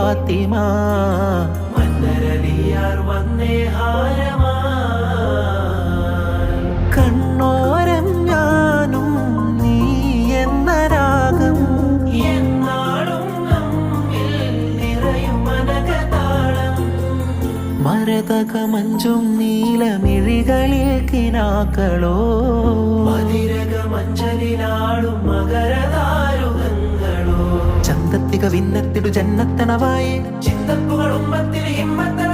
ഫാത്തിമ മന്നരലിയാർ വന്നേ ഹാരമാ കണ്ണോരം ഞാനും നീ എന്ന രാഗം എന്നാളും നമ്മിൽ നിറയും മനകതാളം മരതക മഞ്ചും നീലമിഴികളിൽ കിനാക്കളോ മതിരക മഞ്ചലിലാടും മകരതാരുകങ്ങളോ ചന്തത്തിക വിന്നത്തിടു ജന്നത്തണവായേ ചിന്തപ്പുകൾ ഉമ്മത്തിൽ ഹിമ്മത്തന